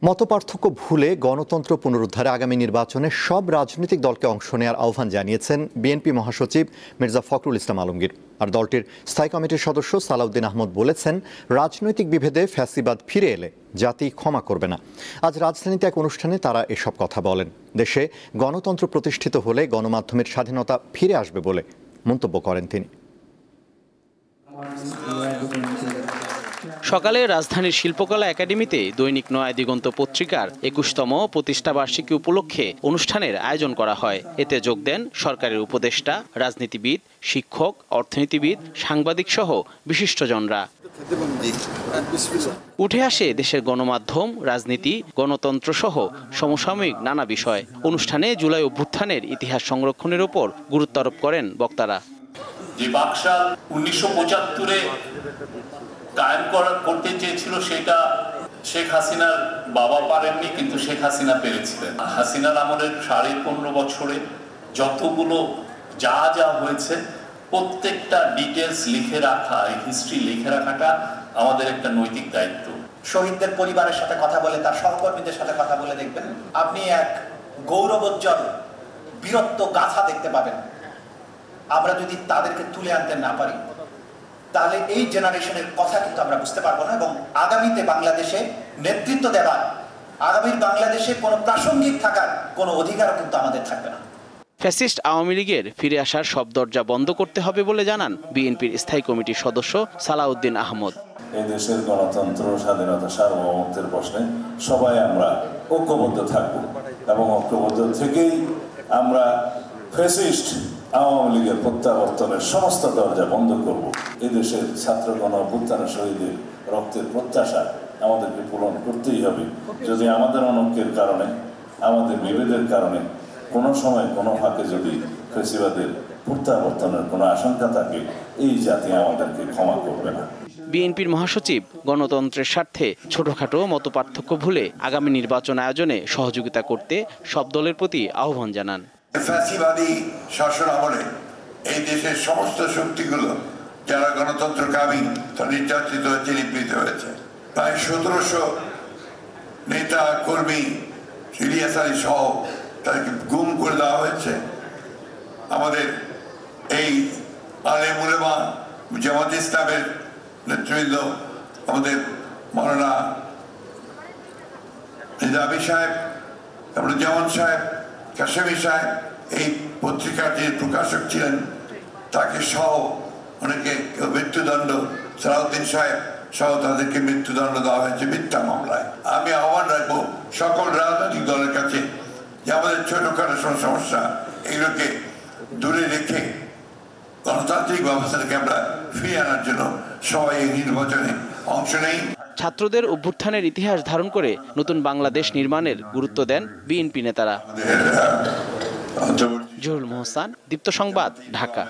মতপার্থক্য ভুলে গণতন্ত্র পুনরুদ্ধারে আগামী নির্বাচনে সব রাজনৈতিক দলকে অংশ নেওয়ার আহ্বান জানিয়েছেন বিএনপি মহাসচিব মির্জা ফখরুল ইসলাম আলমগীর। আর দলটির স্থায়ী কমিটির সদস্য সালাউদ্দিন আহমদ বলেছেন, রাজনৈতিক বিভেদে ফ্যাসিবাদ ফিরে এলে জাতি ক্ষমা করবে না। আজ রাজধানীতে এক অনুষ্ঠানে তারা এসব কথা বলেন। দেশে গণতন্ত্র প্রতিষ্ঠিত হলে গণমাধ্যমের স্বাধীনতা ফিরে আসবে বলে মন্তব্য করেন তিনি। সকালে রাজধানীর শিল্পকলা একাডেমিতে দৈনিক নয়া দিগন্ত পত্রিকার ২১তম প্রতিষ্ঠাবার্ষিকী উপলক্ষে অনুষ্ঠানের আয়োজন করা হয়। এতে যোগ দেন সরকারের উপদেষ্টা, রাজনীতিবিদ, শিক্ষক, অর্থনীতিবিদ, সাংবাদিক সহ বিশিষ্টজনরা। উঠে আসে দেশের গণমাধ্যম, রাজনীতি, গণতন্ত্র সহ সমসাময়িক নানা বিষয়। অনুষ্ঠানে জুলাই অভ্যুত্থানের ইতিহাস সংরক্ষণের উপর গুরুত্ব আরোপ করেন বক্তারা। যে বাকশাল ১৯৭৫-এ কায়েম করতে চেয়েছিল, সেটা শেখ হাসিনার বাবা পারেননি, কিন্তু শেখ হাসিনা পেরেছিলেন। হাসিনার আমলের ১৫.৫ বছরে যতগুলো যা হয়েছে প্রত্যেকটা ডিটেলস লিখে রাখা, হিস্ট্রি লিখে রাখাটা আমাদের একটা নৈতিক দায়িত্ব। শহীদদের পরিবারের সাথে কথা বলে, তার সহকর্মীদের সাথে কথা বলে দেখবেন, আপনি এক গৌরবোজ্জ্বল বীরত্ব গাথা দেখতে পাবেন। আমরা যদি তাদেরকে তুলে আনতে না পারি, তাহলে এই জেনারেশনের কথা কিন্তু আমরা বুঝতে পারবো না, এবং আগামীতে বাংলাদেশে নেতৃত্ব দেওয়ার, আগামীর বাংলাদেশে কোনো প্রাসঙ্গিক থাকার কোনো অধিকারও কিন্তু আমাদের থাকবে না। ফ্যাসিস্ট আওয়ামী লীগের ফিরে আসার সব দরজা বন্ধ করতে হবে বলে জানান বিএনপির স্থায়ী কমিটির সদস্য সালাউদ্দিন আহমদ। এই দেশের গণতন্ত্র, স্বাধীনতা, সার্বভৌমত্বের প্রশ্নে সবাই আমরা ঐক্যবদ্ধ থাকব, এবং ঐক্যবদ্ধ থেকেই আমরা ফ্যাসিস্ট আওয়ামী লীগের প্রত্যাবর্তনের সমস্ত দরজা বন্ধ করব। এদেশের ছাত্র গণ অভ্যুত্থানের শহীদের রক্তের প্রত্যাশা আমাদেরকে পূরণ করতেই হবে। যদি আমাদের অনৈক্যের কারণে, আমাদের বিভেদের কারণে কোনো সময় কোনো ফাঁকে যদি ফ্যাসিবাদের প্রত্যাবর্তনের কোনো আশঙ্কা থাকে, এই জাতি আমাদেরকে ক্ষমা করবে না। বিএনপির মহাসচিব গণতন্ত্রের স্বার্থে ছোটখাটো মতপার্থক্য ভুলে আগামী নির্বাচন আয়োজনে সহযোগিতা করতে সব দলের প্রতি আহ্বান জানান। ফ্যাসিবাদী শাসন আমলে এই দেশের সমস্ত শক্তিগুলো যারা গণতন্ত্রকামী, তারা নির্যাতিত হয়েছে, নিপীড়িত হয়েছে। প্রায় ১৭০০ নেতা কর্মী, ইলিয়াস আলী সহ তাদেরকে গুম করে দেওয়া হয়েছে। আমাদের এই আলেম উলেমা, জামাত ইসলামের নেতৃবৃন্দ, আমাদের মৌলানা নিজামী সাহেব, জামান সাহেব, কাশেমি সাহেব, এই পত্রিকার যে প্রকাশক ছিলেন, তাকে সহ অনেকে মৃত্যুদণ্ড, সালাউদ্দিন সাহেব সহ তাদেরকে মৃত্যুদণ্ড দেওয়া হয়েছে মিথ্যা মামলায়। আমি আহ্বান রাখবো সকল রাজনৈতিক দলের কাছে যে আমাদের ছোটখাটো সমস্যা এগুলোকে দূরে রেখে গণতান্ত্রিক ব্যবস্থাটাকে আমরা ফিরিয়ে আনার জন্য সবাই এই নির্বাচনে অংশ নেই। ছাত্রদের অভ্যুত্থানের ইতিহাস ধারণ করে নতুন বাংলাদেশ নির্মাণের গুরুত্ব দেন বিএনপি নেতারা। জহুরুল মোহসান, দীপ্ত সংবাদ, ঢাকা।